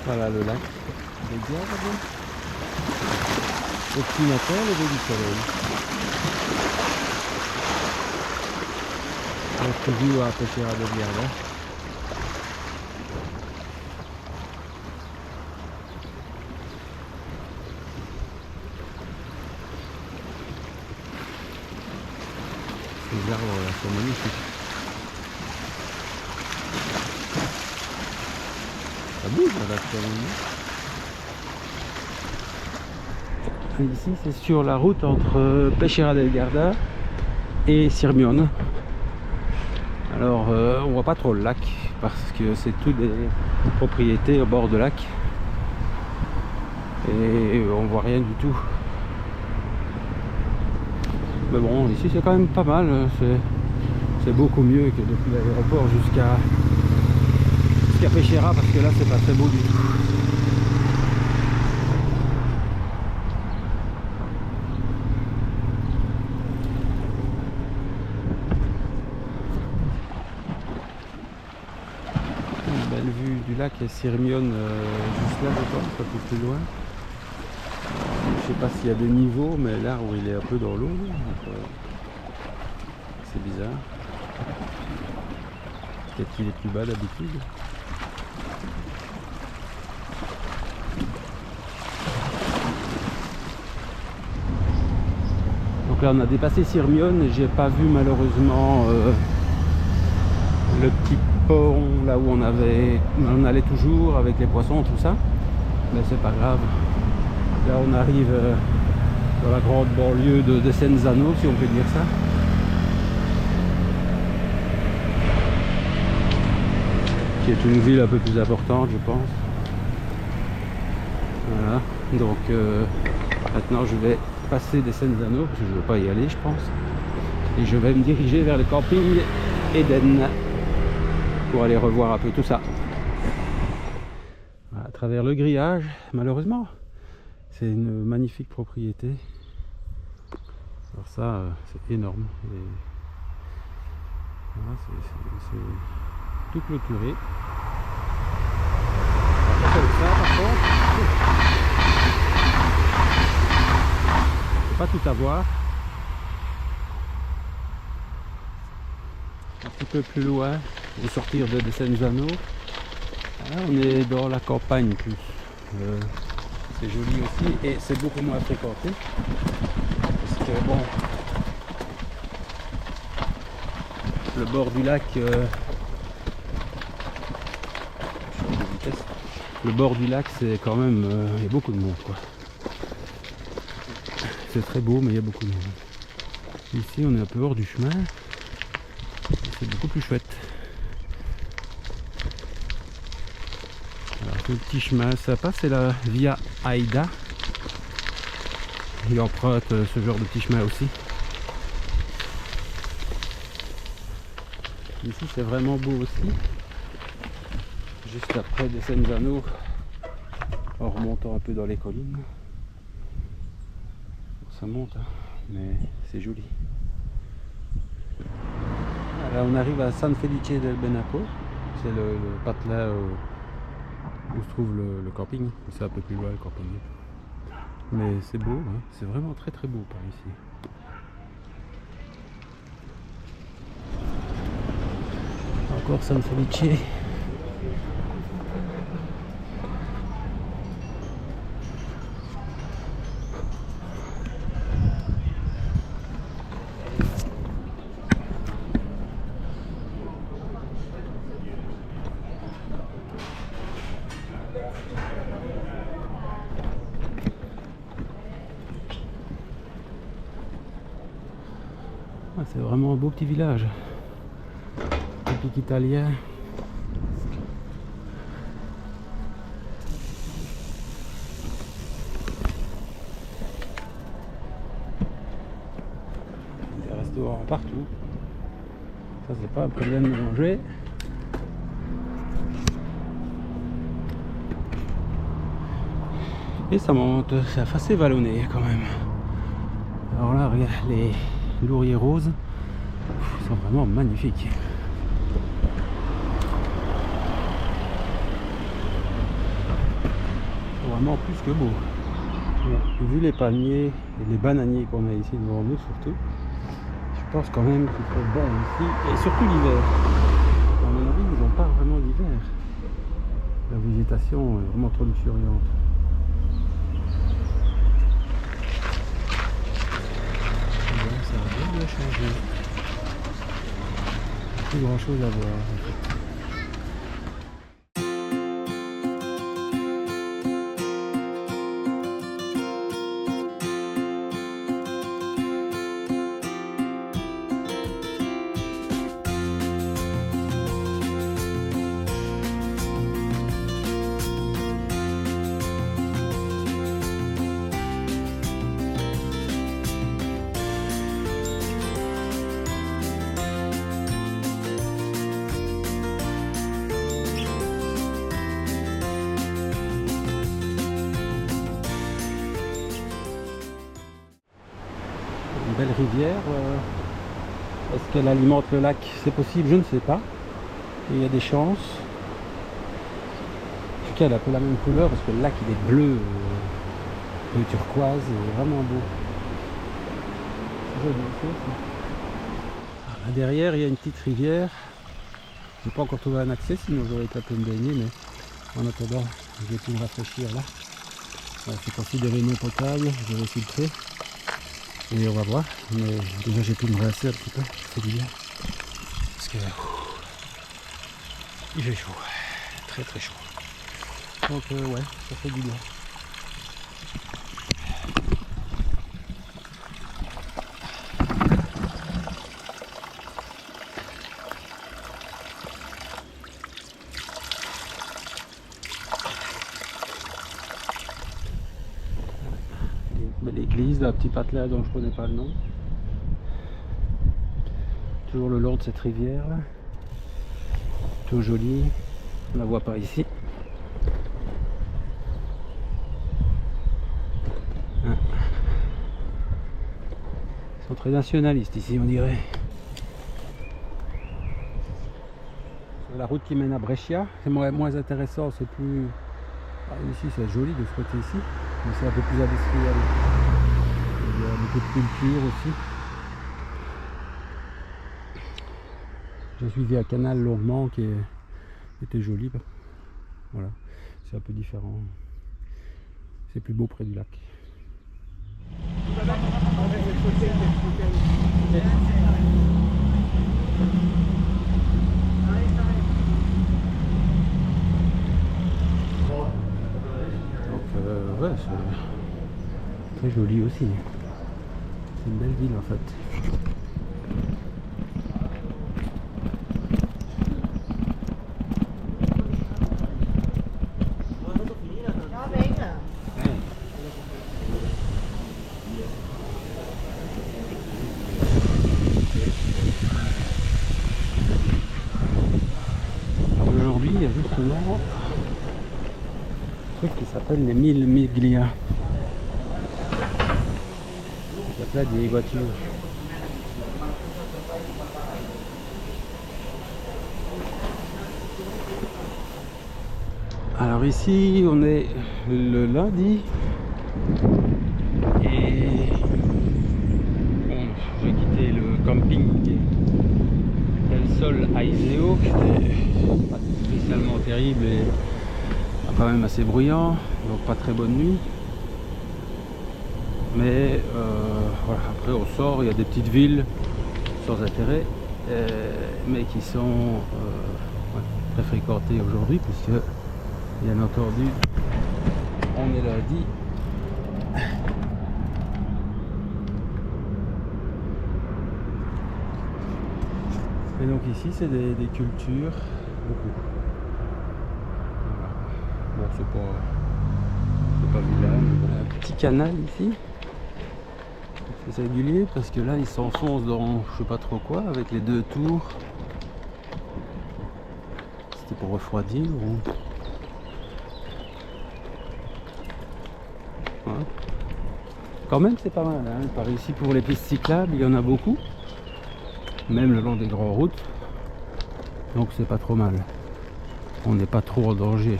Voilà le lac. Regarde. Au petit matin, lever du soleil. On est toujours à Peschiera del Garda. Les arbres là, sont magnifiques. Ça bouge là actuellement. Ici c'est sur la route entre Peschiera del Garda et Sirmione. Alors on voit pas trop le lac parce que c'est tout des propriétés au bord de lac et on voit rien du tout. Mais bon, ici c'est quand même pas mal, c'est beaucoup mieux que depuis l'aéroport jusqu'à Peschiera parce que là c'est pas très beau du tout. Une belle vue du lac et Sirmione juste là je pense, un peu plus loin. Je sais pas s'il y a des niveaux, mais là où il est un peu dans l'eau, c'est bizarre. Peut-être qu'il est plus bas d'habitude. Donc là on a dépassé Sirmione et j'ai pas vu malheureusement le petit pont là où on allait toujours avec les poissons, tout ça. Mais c'est pas grave. Là on arrive dans la grande banlieue de Desenzano, si on peut dire ça. Qui est une ville un peu plus importante je pense. Voilà, donc maintenant je vais passer Desenzano, parce que je ne veux pas y aller je pense. Et je vais me diriger vers le camping Eden pour aller revoir un peu tout ça. Voilà, à travers le grillage, malheureusement. C'est une magnifique propriété. Alors ça, c'est énorme. Et voilà, c'est tout clôturé. Comme ça, par contre, faut pas tout avoir. Un petit peu plus loin, au sortir de Desenzano. Là, on est dans la campagne plus. C'est joli aussi et c'est beaucoup moins fréquenté parce que bon, le bord du lac le bord du lac c'est quand même il y a beaucoup de monde quoi. C'est très beau mais il y a beaucoup de monde. Ici on est un peu hors du chemin, c'est beaucoup plus chouette. Alors ce petit chemin sympa c'est la Via Aida. Il emprunte ce genre de petit chemin aussi. Ici c'est vraiment beau aussi. Juste après Desenzano, en remontant un peu dans les collines. Ça monte, hein, mais c'est joli. Là on arrive à San Felice del Benaco. C'est le patelin où se trouve le camping. C'est un peu plus loin le camping. Mais c'est beau, hein. C'est vraiment très très beau par ici. Encore San Felice. Ah, c'est vraiment un beau petit village. Typique italien. Des restaurants partout. Ça c'est pas un problème de manger. Et ça monte, c'est assez vallonné quand même. Alors là, regarde, les lauriers roses sont vraiment magnifiques. vraiment plus que beau. Bon, vu les palmiers et les bananiers qu'on a ici devant nous surtout, je pense quand même qu'il fait bon ici, et surtout l'hiver. À mon avis, ils n'ont pas vraiment d'hiver. La végétation est vraiment trop luxuriante. Ouais, ça a bien changé. Plus grand chose à voir en fait. Belle rivière. Est-ce qu'elle alimente le lac? C'est possible, je ne sais pas. Et il y a des chances. En tout cas, elle a un peu la même couleur parce que le lac il est bleu, bleu turquoise, et vraiment beau. C'est joli, ça. Là derrière, il y a une petite rivière. Je n'ai pas encore trouvé un accès, sinon j'aurais été un peu me baigner, mais en attendant, je vais tout me rafraîchir là. C'est considéré non potable, je vais filtrer. Et on va voir, mais déjà j'ai pu me rincer un petit peu, c'est bien. Parce que il fait chaud, très très chaud. Donc ouais, ça fait du bien. L'église d'un petit patelin dont je ne connais pas le nom. Toujours le long de cette rivière là. Tout joli. On la voit pas ici. Ils sont très nationalistes ici, on dirait. La route qui mène à Brescia, c'est moins intéressant, c'est plus... ici c'est joli de frotter ici, mais c'est un peu plus industriel. Il y a beaucoup de culture aussi. J'ai suivi un canal longuement qui était joli. Voilà, c'est un peu différent. C'est plus beau près du lac. Ouais, c'est très joli aussi. C'est une belle ville en fait. Aujourd'hui, il y a justement un truc qui s'appelle les 1000 Miglia. Il y a plein de vieilles voitures. Alors ici, on est le lundi et bon, j'ai quitté le camping El Sol à Iseo, qui était pas spécialement terrible et quand même assez bruyant, donc pas très bonne nuit. Mais voilà, après on sort, il y a des petites villes sans intérêt, mais qui sont ouais, très fréquentées aujourd'hui, puisque bien entendu on est lundi. Et donc ici c'est des cultures, beaucoup. Voilà. Bon, c'est pas vilain, mais voilà, un petit canal ici. C'est singulier parce que là il s'enfonce dans je sais pas trop quoi avec les deux tours. C'était pour refroidir ou... Ouais. Quand même c'est pas mal hein. Par ici pour les pistes cyclables il y en a beaucoup, même le long des grandes routes, donc c'est pas trop mal, on n'est pas trop en danger.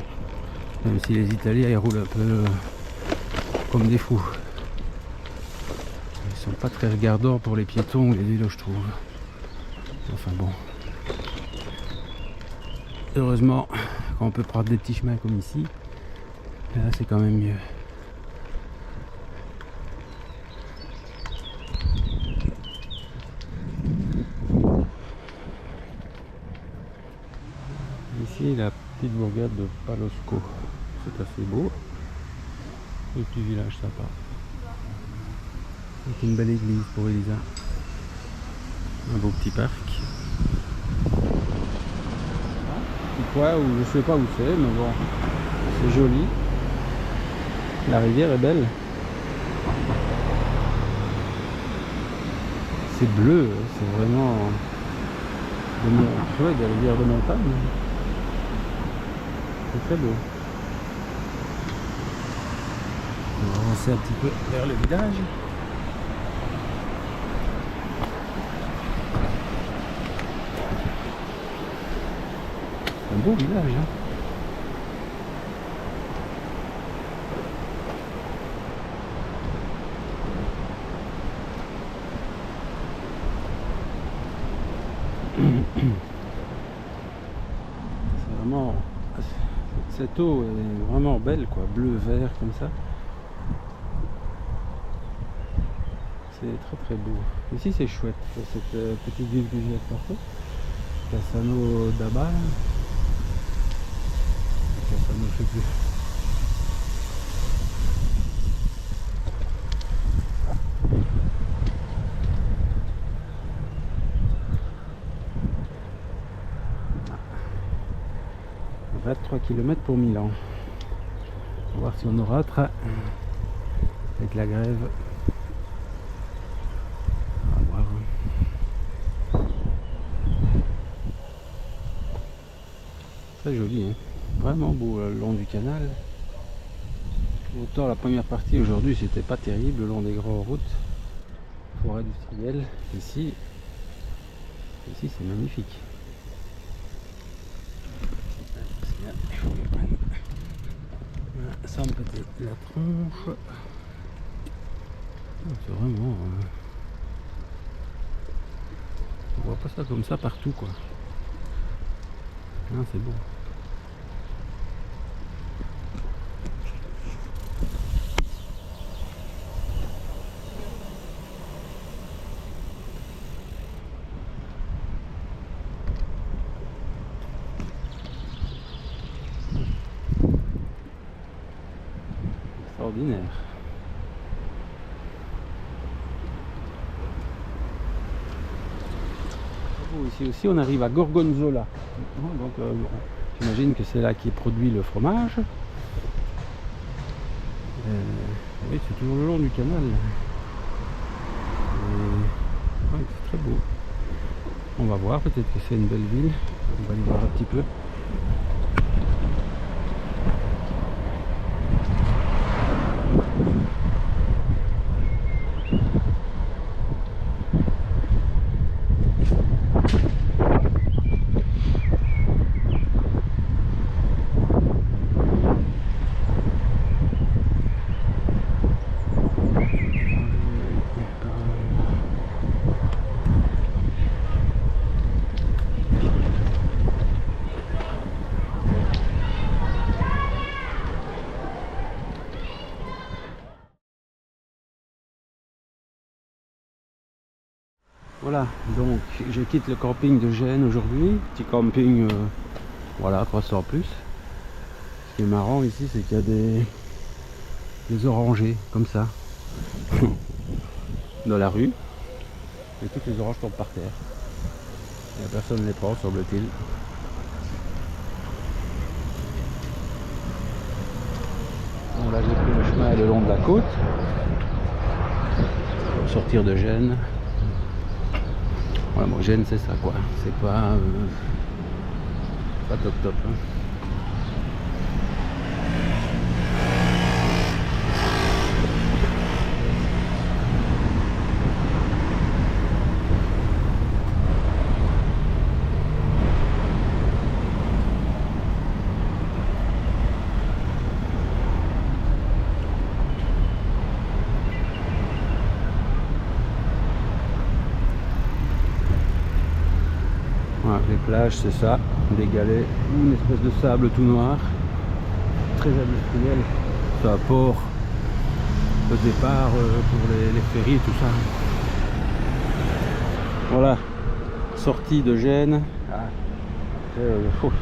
Même si les Italiens ils roulent un peu comme des fous. Ils sont pas très regardants pour les piétons ou les vélos, je trouve. Enfin bon. Heureusement, quand on peut prendre des petits chemins comme ici, là c'est quand même mieux. Ici la petite bourgade de Palosco, c'est assez beau. Le petit village sympa. C'est une belle église pour Elisa. Un beau petit parc. Petit coin où je sais pas où c'est, mais bon, c'est joli. La rivière est belle. C'est bleu, c'est vraiment des rivières de montagne. C'est très beau. On va avancer un petit peu vers le village. Un beau village, hein. C'est vraiment, cette eau est vraiment belle, quoi, bleu vert comme ça. C'est très très beau. Ici c'est chouette, cette petite ville que j'ai passée. Cassano d'Abal. Cassano, je sais plus. Ah. 23 km pour Milan. On va voir si on aura un train avec la grève. On va voir. Très joli, hein. Vraiment beau le long du canal. Autant la première partie aujourd'hui c'était pas terrible le long des grandes routes, forêt industrielle. Ici c'est magnifique. Il faut que je prenne. Voilà, ça me pète la tronche. C'est vraiment. On voit pas ça comme ça partout, quoi. Non, c'est beau. Extraordinaire. Ici aussi on arrive à Gorgonzola. Donc j'imagine que c'est là qui est produit le fromage. Oui, c'est toujours le long du canal. Ouais, c'est très beau. On va voir, peut-être que c'est une belle ville. On va aller voir un petit peu. Voilà, donc je quitte le camping de Gênes aujourd'hui, petit camping, voilà, quoi, sans plus. Ce qui est marrant ici, c'est qu'il y a des orangers, comme ça, dans la rue, et toutes les oranges tombent par terre. Et personne ne les prend, semble-t-il. Bon, là j'ai pris le chemin le long de la côte, pour sortir de Gênes. Voilà, bon, Gênes c'est ça, quoi, c'est pas top top, hein. les plages, c'est ça, des galets ou une espèce de sable tout noir, très industriel. C'est un port de départ pour les ferries et tout ça. Voilà, sortie de Gênes.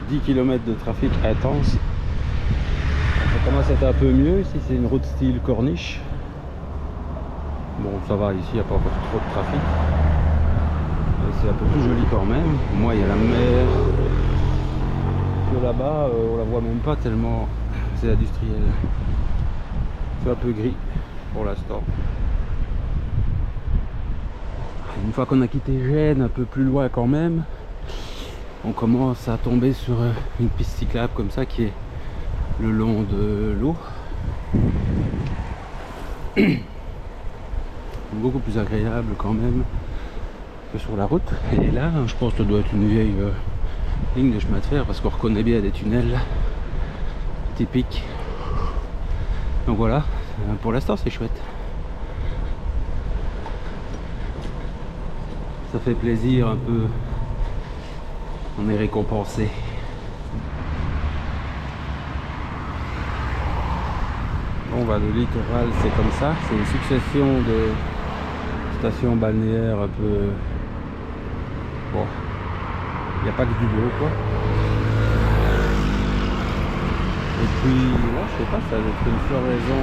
10 km de trafic intense. Ça commence à être un peu mieux. Ici c'est une route style corniche. Bon, ça va, ici il n'y a pas encore trop de trafic. C'est un peu plus joli quand même. Moi il y a la mer. Que là-bas on la voit même pas tellement c'est industriel. C'est un peu gris pour l'instant. Une fois qu'on a quitté Gênes, un peu plus loin quand même, on commence à tomber sur une piste cyclable comme ça qui est le long de l'eau. Beaucoup plus agréable quand même que sur la route. Et là, je pense que ça doit être une vieille ligne de chemin de fer parce qu'on reconnaît bien des tunnels typiques. Donc voilà, pour l'instant c'est chouette. Ça fait plaisir un peu. On est récompensé. Bon bah le littoral c'est comme ça, c'est une succession de stations balnéaires un peu. Bon, il n'y a pas que du beau quoi. Et puis là je sais pas, ça doit être une floraison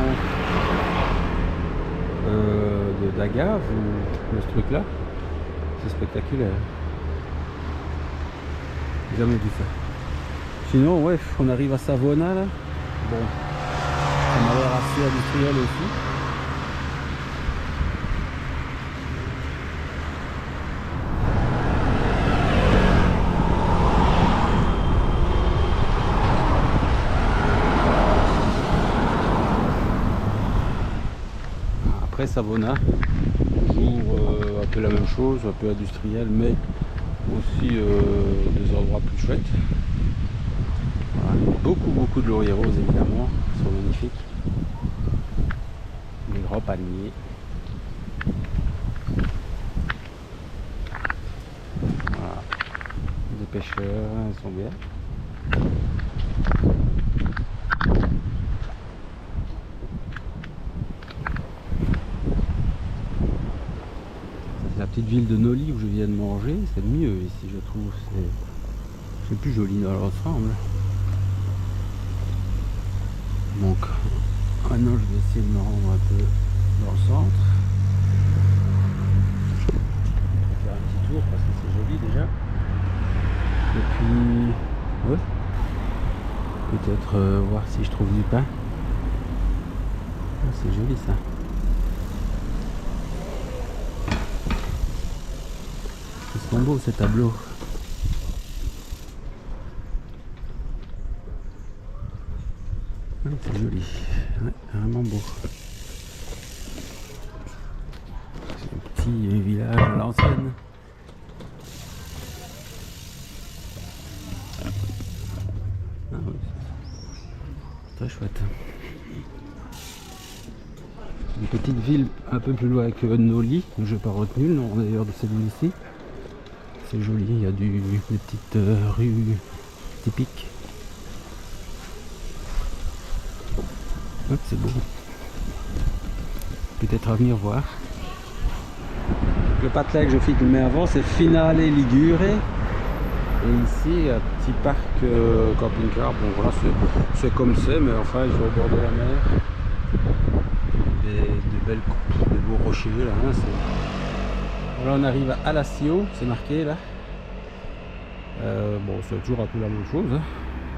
d'agaves ou de ce truc là. C'est spectaculaire. J'ai jamais vu ça. Sinon ouais, on arrive à Savona là. Bon, ça m'a l'air assez industriel aussi. Après Savona, toujours un peu la même chose, un peu industriel, mais aussi des endroits plus chouettes. Voilà. Beaucoup de lauriers roses évidemment, ils sont magnifiques. Des grands palmiers. Voilà. Des pêcheurs, ils sont bien. La petite ville de Noli où je viens de manger, c'est mieux ici je trouve, c'est plus joli dans l'ensemble. Donc maintenant je vais essayer de me rendre un peu dans le centre. Je vais faire un petit tour parce que c'est joli déjà. Et puis ouais, peut-être voir si je trouve du pain. Ah, c'est joli ça. Ils sont beaux ces tableaux. Ah, c'est joli, ouais, vraiment beau. C'est un petit village à l'ancienne. Ah oui, très chouette. Une petite ville un peu plus loin que Noli, je n'ai pas retenu le nom d'ailleurs de cette ville ici. C'est joli, il y a des petites rues typiques. Ouais, c'est beau. Peut-être à venir voir. Le patelin que je filmais avant, c'est Finale Ligure. Et ici, un petit parc camping-car. Bon voilà, c'est comme c'est, mais enfin, ils sont au bord de la mer. Des belles coupes, des beaux rochers là. Hein, là on arrive à Alassio, c'est marqué là. Bon, c'est toujours un peu la même chose. Hein.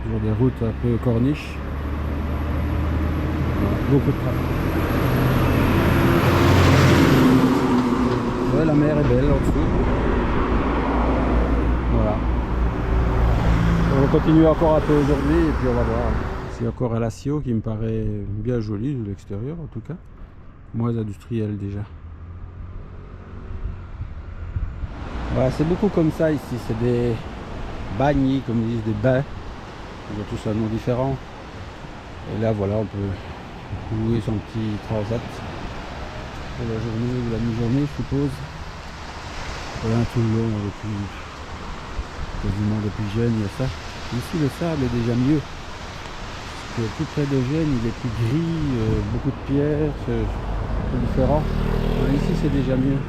Toujours des routes un peu corniches. Beaucoup de trafic. Ouais, la mer est belle en dessous. Voilà. On va continuer encore un peu aujourd'hui et puis on va voir. C'est encore Alassio qui me paraît bien joli de l'extérieur en tout cas. Moins industriel déjà. Voilà, c'est beaucoup comme ça ici. C'est des bagnis, comme ils disent, des bains. Ils ont tous un nom différent. Et là voilà, on peut louer son petit transat pour la journée ou la mi-journée je suppose. Voilà tout le long avec quasiment depuis Gênes, il y a ça. Ici le sable est déjà mieux. Parce que tout près de Gênes, il est plus gris, beaucoup de pierres, c'est un peu différent. Alors ici c'est déjà mieux.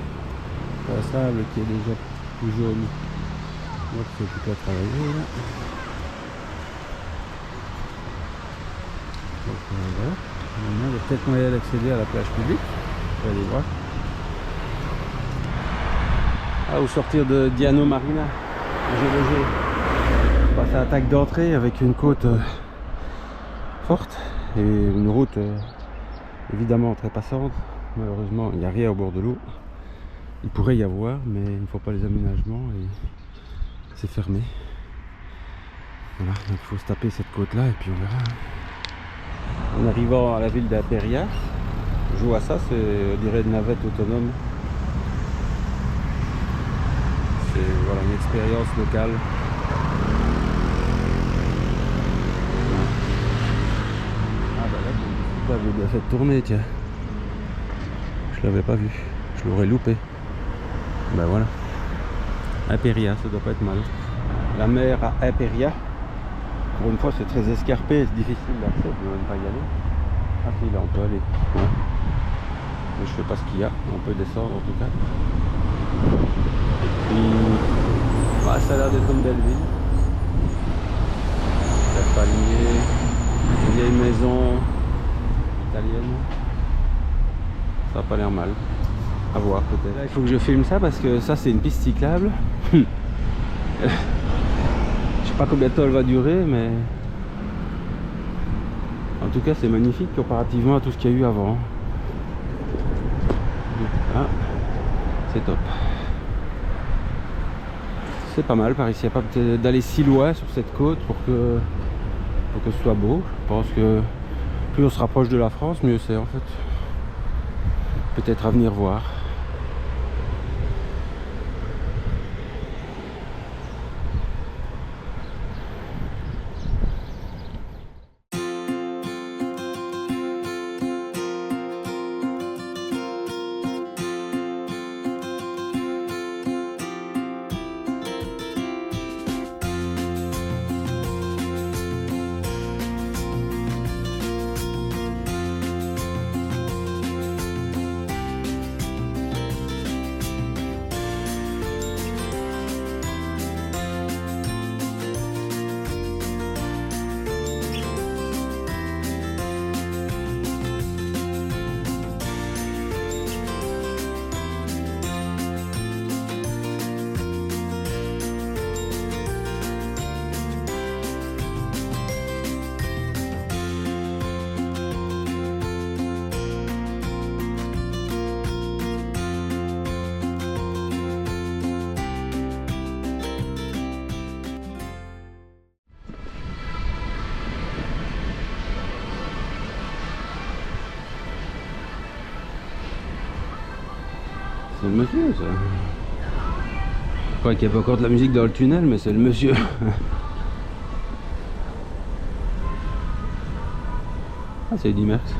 Le sable qui est déjà plus jaune. Donc c'est tout à travailler là. Donc voilà. Maintenant, il y a peut-être moyen d'accéder à la plage publique. On va aller voir. Ah, au sortir de Diano Marina, j'ai logé. C'est un tac d'entrée avec une côte forte et une route évidemment très passante. Malheureusement, il n'y a rien au bord de l'eau. Il pourrait y avoir, mais il ne faut pas les aménagements et c'est fermé. Voilà, donc il faut se taper cette côte là et puis on verra. En arrivant à la ville d'Aperia, je vois ça, c'est on dirait une navette autonome. C'est voilà, une expérience locale. Ah bah là, j'avais bien fait tourner, tiens. Je l'avais pas vu, je l'aurais loupé. Ben voilà. Aperia, ça doit pas être mal. La mer à Aperia. Pour une fois, c'est très escarpé, c'est difficile d'accès, on peut même pas y aller. Ah si, là on peut aller. Ouais. Mais je sais pas ce qu'il y a, on peut descendre en tout cas. Et puis, bah, ça a l'air d'être une belle ville. Des palmiers, une vieille maison italienne. Ça a pas l'air mal. À voir peut-être. Là, il faut que je filme ça parce que ça c'est une piste cyclable. Je sais pas combien de temps elle va durer, mais en tout cas c'est magnifique comparativement à tout ce qu'il y a eu avant. Ah, c'est top. C'est pas mal par ici, il n'y a pas peut-être d'aller si loin sur cette côte pour que ce soit beau. Je pense que plus on se rapproche de la France, mieux c'est en fait. Peut-être à venir voir. C'est le monsieur ça. Je crois qu'il n'y a pas encore de la musique dans le tunnel, mais c'est le monsieur. Ah, c'est Dimerx.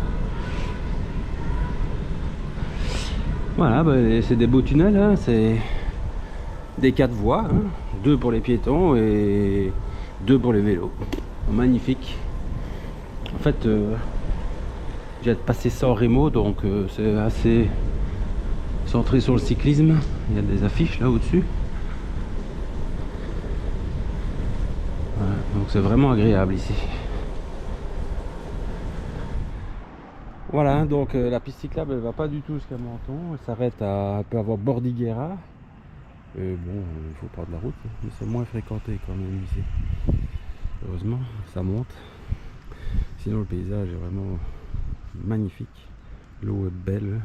Voilà, bah, c'est des beaux tunnels, hein. C'est des 4 voies, hein. 2 pour les piétons et 2 pour les vélos. Magnifique. En fait, j'ai passé sans Remo, donc c'est assez centré sur le cyclisme. Il y a des affiches là au-dessus. Voilà, donc c'est vraiment agréable ici. Voilà, donc la piste cyclable elle va pas du tout jusqu'à Menton, elle s'arrête à un peu avoir Bordighera. Et bon, il faut prendre la route, mais c'est moins fréquenté quand même ici. Heureusement, ça monte. Sinon le paysage est vraiment magnifique. L'eau est belle.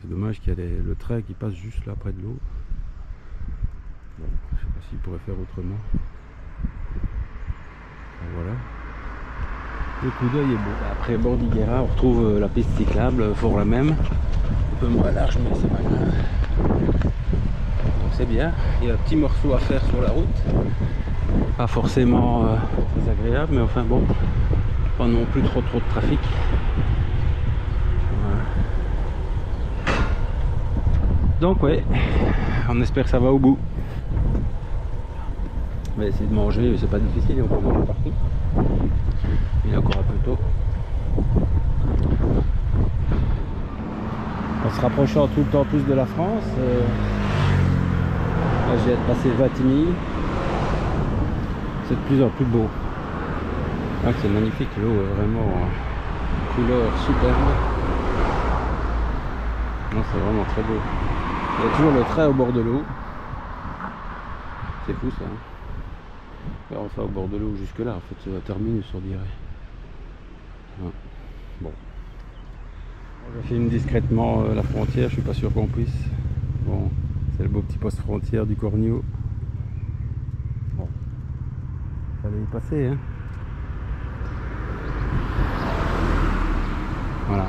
C'est dommage qu'il y a le train qui passe juste là près de l'eau. Bon, je sais pas s'il pourrait faire autrement. Voilà. Le coup d'œil est beau. Après Bordighera, on retrouve la piste cyclable, fort la même. Un peu moins large, mais c'est pas grave. Donc c'est bien. Il y a un petit morceau à faire sur la route. Pas forcément très agréable, mais enfin bon, pas non plus trop de trafic. Voilà. Donc ouais, on espère que ça va au bout. On va essayer de manger, c'est pas difficile, on peut manger partout. Il est encore un peu tôt. En se rapprochant tout le temps plus de la France, là j'ai passé Vatigny, c'est de plus en plus beau. Ah, c'est magnifique, l'eau est vraiment couleur superbe. Non, c'est vraiment très beau. Il y a toujours le trait au bord de l'eau. C'est fou ça. Hein. Enfin au bord de l'eau jusque là, en fait c'est la terminus on dirait. Ouais. Bon. Je filme discrètement la frontière, je suis pas sûr qu'on puisse. Bon, c'est le beau petit poste frontière du Cornio. Bon. Fallait y passer hein. Voilà.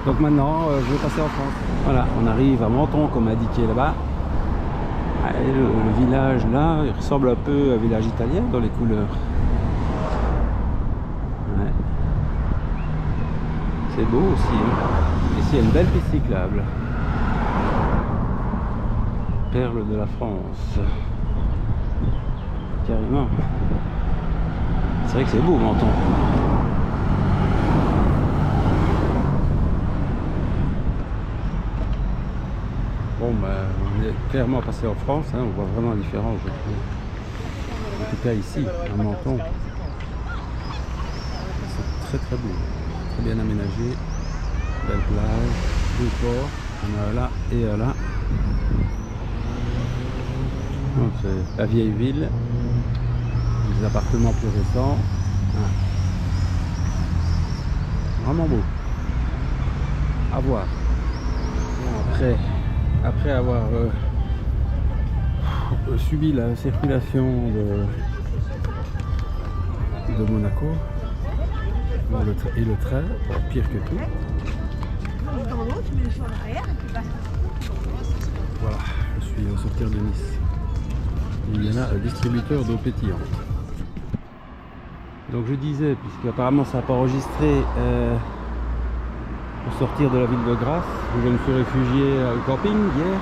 Donc maintenant je vais passer en France. Voilà, on arrive à Menton comme indiqué là-bas. Le village là, il ressemble un peu à un village italien dans les couleurs. Ouais. C'est beau aussi. Hein. Ici il y a une belle piste cyclable. Perle de la France. Carrément. C'est vrai que c'est beau Menton. Bon ben on est clairement passé en France, hein, on voit vraiment la différence je trouve. En tout cas ici, à Menton. C'est très très beau, très bien aménagé, belle plage, beau port, on a là et là. C'est la vieille ville, des appartements plus récents. Ah. Vraiment beau, à voir. Bon, après avoir subi la circulation de Monaco et le train, pire que tout. Voilà, je suis au sortir de Nice. Il y en a un distributeur d'eau pétillante. Donc je disais, puisqu'apparemment ça n'a pas enregistré au sortir de la ville de Grasse, où je me suis réfugié au camping hier,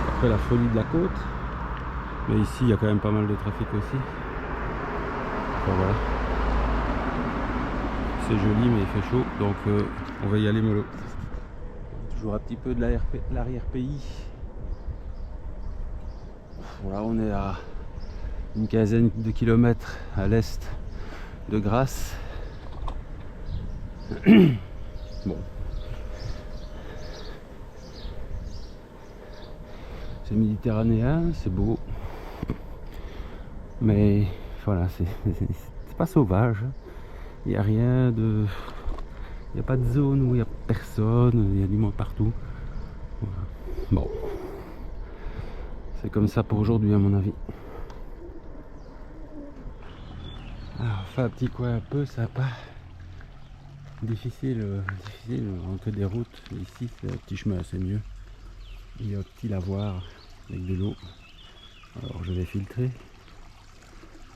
après la folie de la côte. Mais ici il y a quand même pas mal de trafic aussi. Enfin voilà. C'est joli mais il fait chaud, donc on va y aller mollo. Toujours un petit peu de l'arrière-pays. Voilà, on est à une quinzaine de kilomètres à l'est de Grasse. Bon. C'est méditerranéen, c'est beau. Mais voilà, c'est pas sauvage. Il n'y a rien de... Il n'y a pas de zone où il n'y a personne, il y a du monde partout. Voilà. Bon. C'est comme ça pour aujourd'hui à mon avis. Alors, on fait un petit coin un peu sympa. Difficile, on que des routes. Ici c'est un petit chemin, c'est mieux. Il y a un petit lavoir avec de l'eau. Alors je vais filtrer.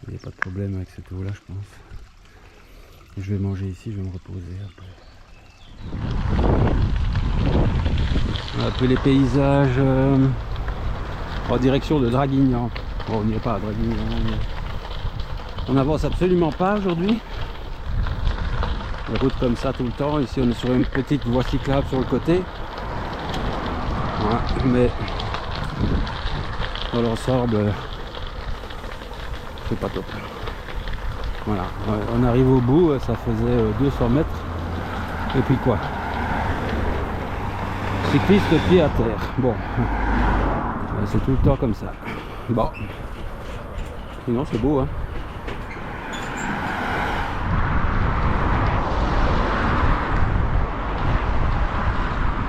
Il n'y a pas de problème avec cette eau là je pense. Et je vais manger ici, je vais me reposer un peu. Un peu les paysages en direction de Draguignan. Bon, on n'y est pas à Draguignan. On n'avance absolument pas aujourd'hui. Des routes comme ça tout le temps. Ici on est sur une petite voie cyclable sur le côté. Voilà, mais dans l'ensemble c'est pas top. Voilà, on arrive au bout, ça faisait 200 mètres. Et puis quoi? Cycliste pied à terre. Bon, c'est tout le temps comme ça. Bon, sinon c'est beau hein.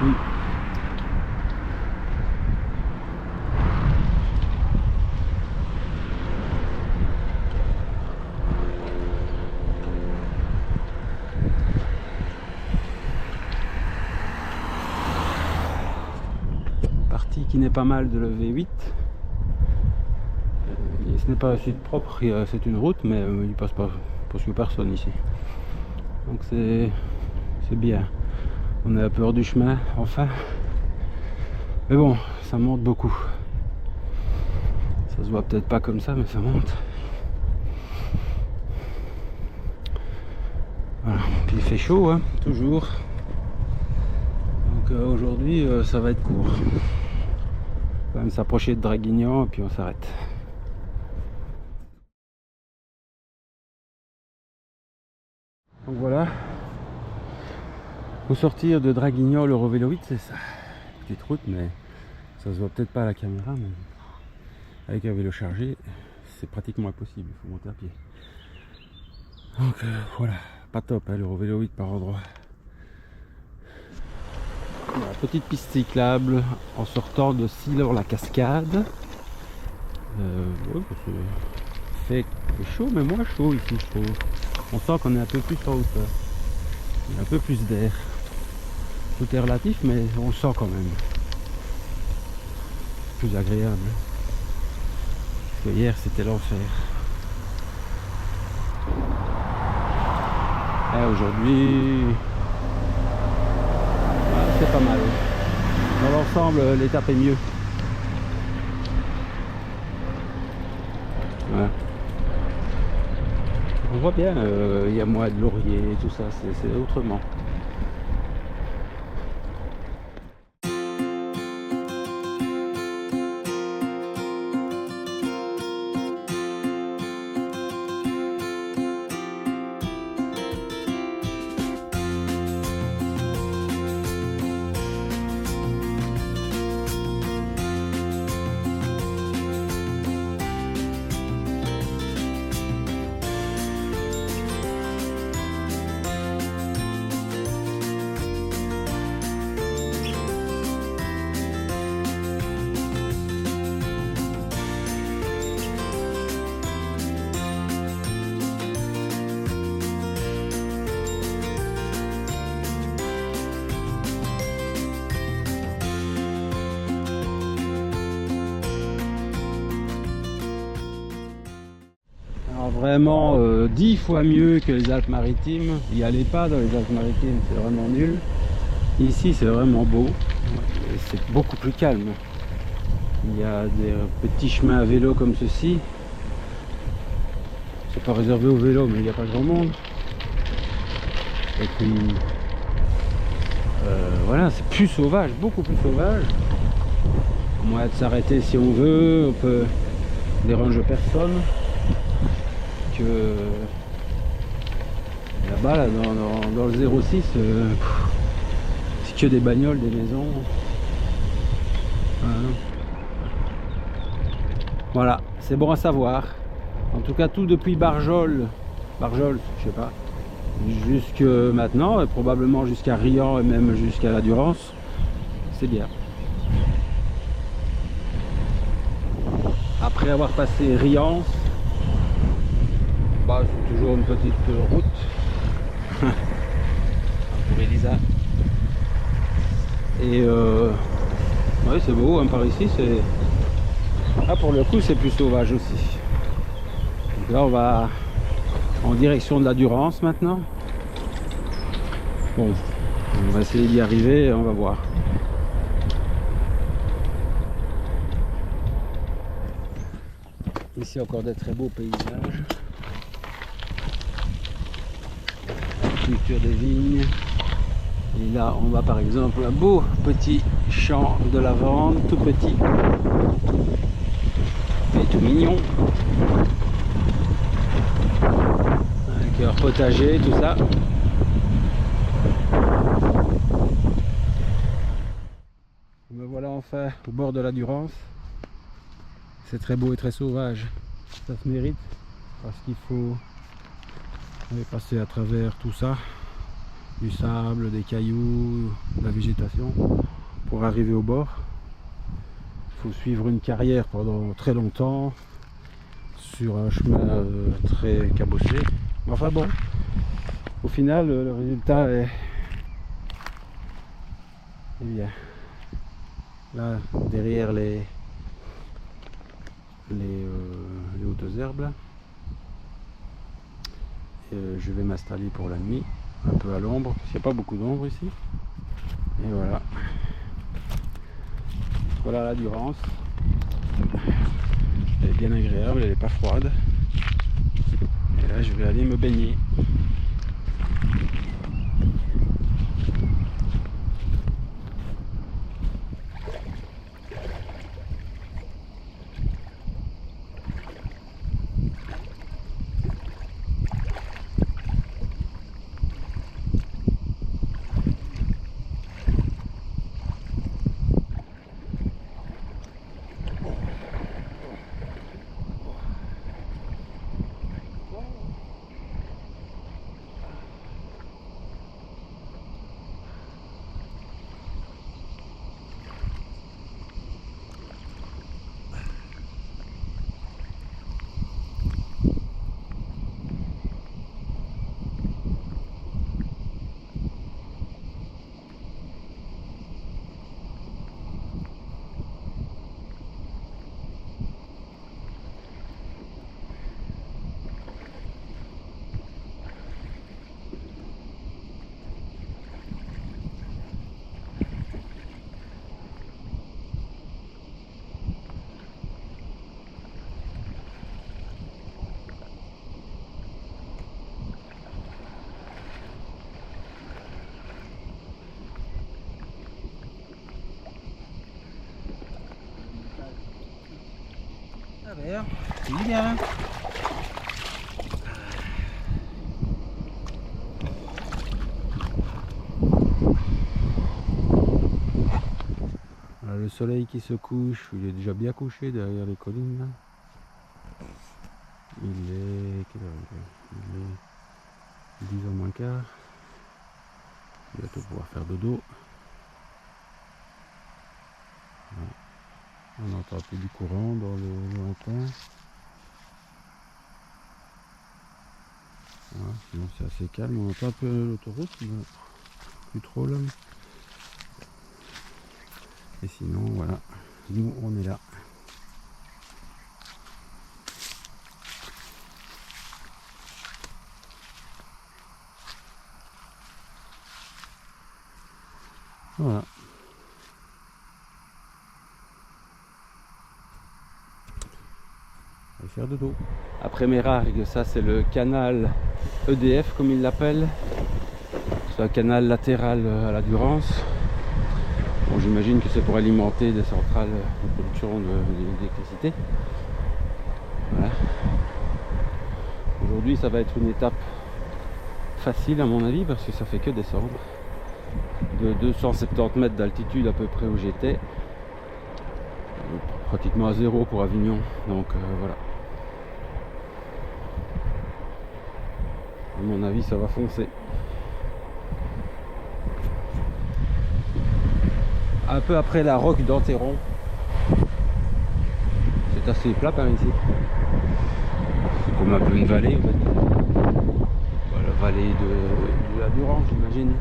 Oui. Partie qui n'est pas mal de le V8. Ce n'est pas un site propre, c'est une route, mais il passe pas presque personne ici. Donc c'est bien. On est un peu hors du chemin, enfin. Mais bon, ça monte beaucoup. Ça Ça se voit peut-être pas comme ça, mais ça monte. Voilà. Puis il fait chaud, hein, toujours. Donc aujourd'hui, ça va être court. On va quand même s'approcher de Draguignan et puis on s'arrête. Donc voilà. Au sortir de Draguignan, l'Eurovélo 8, c'est ça. Petite route, mais ça se voit peut-être pas à la caméra, mais avec un vélo chargé, c'est pratiquement impossible. Il faut monter à pied. Donc voilà, pas top, hein, l'Eurovélo 8 par endroit. Voilà, petite piste cyclable en sortant de Sillor-la-Cascade. Ouais, fait chaud, mais moins chaud ici, je trouve. On sent qu'on est un peu plus en hauteur. Il y a un peu plus d'air. Tout est relatif, mais on le sent quand même. Plus agréable. Parce que hier, c'était l'enfer. Et aujourd'hui, voilà, c'est pas mal. Dans l'ensemble, l'étape est mieux. Voilà. On voit bien, il y a moins de laurier, tout ça, c'est autrement. Vraiment 10 fois mieux que les Alpes-Maritimes. N'y allez pas dans les Alpes-Maritimes, c'est vraiment nul. Ici c'est vraiment beau, c'est beaucoup plus calme. Il y a des petits chemins à vélo comme ceci. C'est pas réservé au vélo, mais il n'y a pas grand monde. Et puis voilà, c'est plus sauvage, beaucoup plus sauvage. On moyen de s'arrêter si on veut, on peut déranger personne. Que là-bas, là, dans le 06, c'est que des bagnoles, des maisons. Voilà, c'est bon à savoir. En tout cas, tout depuis Barjol, je sais pas, jusque maintenant, et probablement jusqu'à Riant et même jusqu'à la Durance, c'est bien. Après avoir passé Riance, bah, c'est toujours une petite route pour Elisa. Et ouais, c'est beau, hein, par ici, c'est... Ah, pour le coup, c'est plus sauvage aussi. Donc là, on va en direction de la Durance maintenant. Bon, on va essayer d'y arriver et on va voir. Ici, encore des très beaux paysages. Culture des vignes. Et là on va par exemple un beau petit champ de lavande, tout petit et tout mignon, avec leur potager, tout ça. Me voilà enfin au bord de la Durance. C'est très beau et très sauvage, ça se mérite parce qu'il faut passer à travers tout ça, du sable, des cailloux, de la végétation, pour arriver au bord. Il faut suivre une carrière pendant très longtemps sur un chemin très cabossé. Enfin bon, au final le résultat est bien. Là derrière les hautes herbes là. Je vais m'installer pour la nuit, un peu à l'ombre, parce qu'il n'y a pas beaucoup d'ombre ici. Et voilà. Voilà la Durance. Elle est bien agréable, elle n'est pas froide. Et là je vais aller me baigner. Oui, bien. Voilà, le soleil qui se couche, il est déjà bien couché derrière les collines là. Il est... quelle heure il est 10h moins quart. Bientôt pouvoir faire dodo. Voilà. On entend un peu du courant dans le lointain. Voilà, sinon c'est assez calme, on entend un peu l'autoroute, mais plus trop là. Et sinon voilà, nous on est là. Voilà. On va faire dodo. Après Mérargues, ça c'est le canal EDF comme ils l'appellent. C'est un canal latéral à la Durance. Bon, j'imagine que c'est pour alimenter des centrales de production d'électricité. Voilà. Aujourd'hui ça va être une étape facile à mon avis parce que ça fait que descendre. De 270 mètres d'altitude à peu près où j'étais. Pratiquement à zéro pour Avignon. Donc voilà. À mon avis ça va foncer. Un peu après la roque d'Enterron. C'est assez plat par ici. C'est comme un peu une vallée, en fait. Voilà, la vallée de la Durance, j'imagine.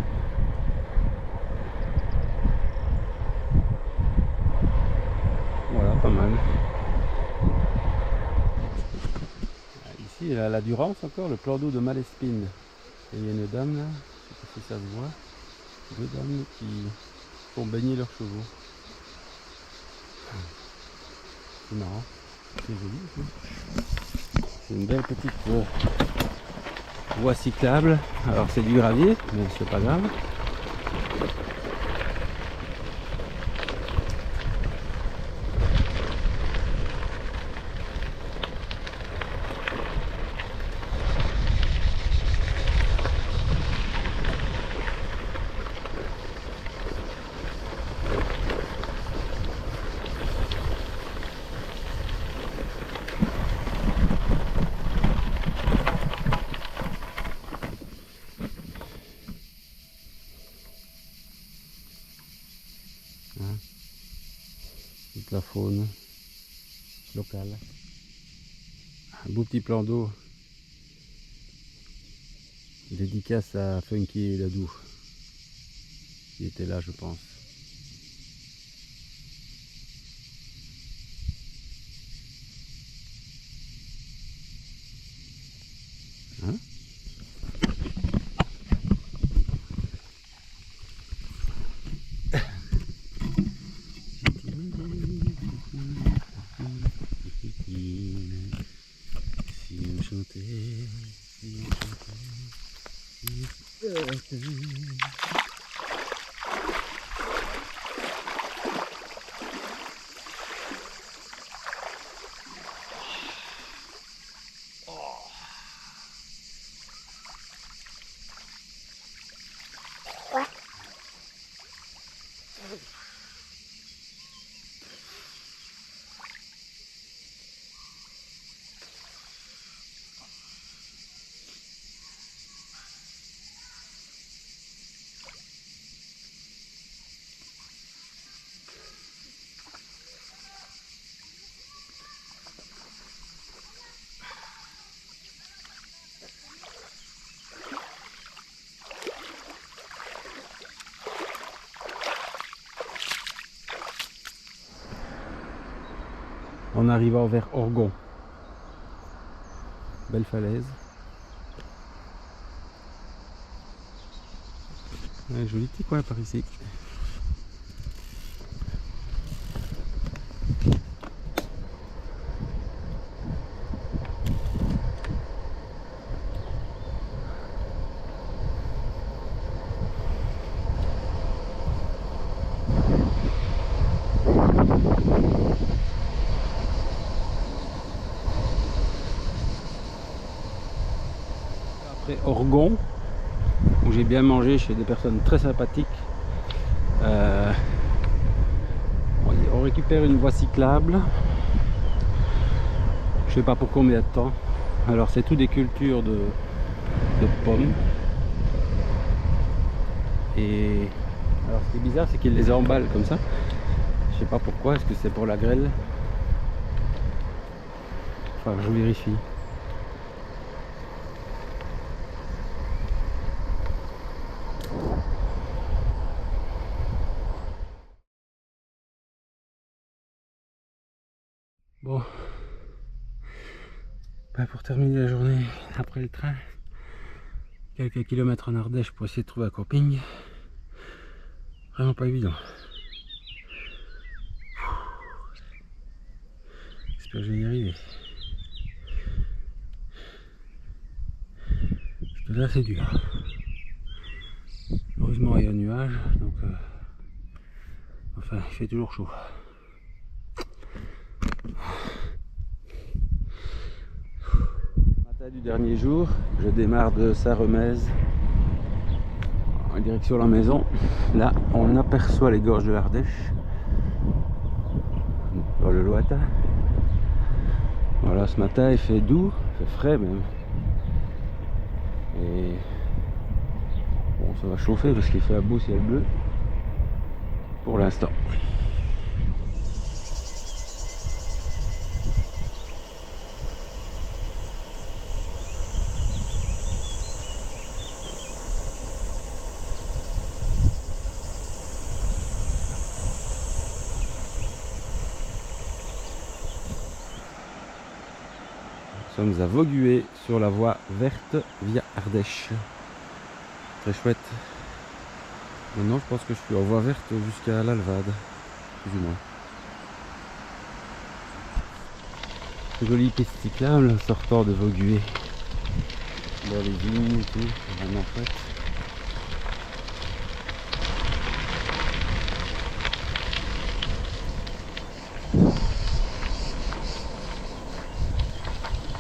Voilà, pas mal. Ici, la Durance encore, le plan d'eau de Malespine. Et il y a une dame là, je sais pas si ça se voit. Deux dames qui font baigner leurs chevaux. C'est marrant, c'est joli aussi. C'est une belle petite voie cyclable. Alors c'est du gravier, mais c'est pas grave. Toute la faune locale. Un beau petit plan d'eau. Dédicace à Funky et Ladou. Il était là, je pense. Hein? En arrivant vers Orgon. Belle falaise. Un joli petit coin par ici. Après Orgon, où j'ai bien mangé chez des personnes très sympathiques, on récupère une voie cyclable. Je sais pas pour combien de temps. Alors c'est tout des cultures de pommes. Et alors ce qui est bizarre, c'est qu'ils les emballent comme ça. Je sais pas pourquoi. Est-ce que c'est pour la grêle? Enfin, je vérifie. Bon, ben pour terminer la journée après le train, quelques kilomètres en Ardèche pour essayer de trouver un camping. Vraiment pas évident. J'espère que je vais y arriver. Parce que là c'est dur. Heureusement il y a un nuage, donc enfin il fait toujours chaud. Matin du dernier jour, je démarre de Saint-Remez en direction de la maison. Là on aperçoit les gorges de l'Ardèche dans le lointain. Voilà, ce matin il fait doux, il fait frais même. Et bon, ça va chauffer parce qu'il fait un beau ciel bleu pour l'instant. Nous sommes à Vaugué sur la voie verte via Ardèche. Très chouette. Maintenant je pense que je suis en voie verte jusqu'à l'Alvade, plus ou moins. Jolie piste cyclable sortant de Vaugué. Dans les vignes et tout, c'est vraiment chouette.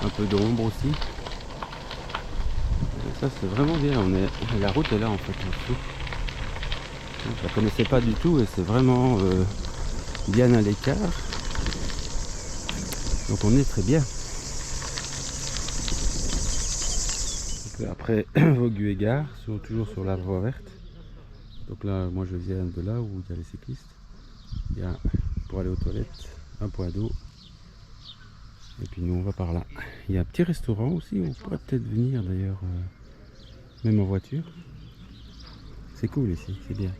Un peu d'ombre aussi. Et ça c'est vraiment bien, la route est là en fait en dessous. Je la connaissais pas du tout et c'est vraiment bien à l'écart. Donc on est très bien. Donc après Vaugué gare, toujours sur la voie verte. Donc là moi je viens de là où il y a les cyclistes. Il y a pour aller aux toilettes un point d'eau. Et puis nous on va par là. Il y a un petit restaurant aussi, on pourrait peut-être venir d'ailleurs, même en voiture. C'est cool ici, c'est bien.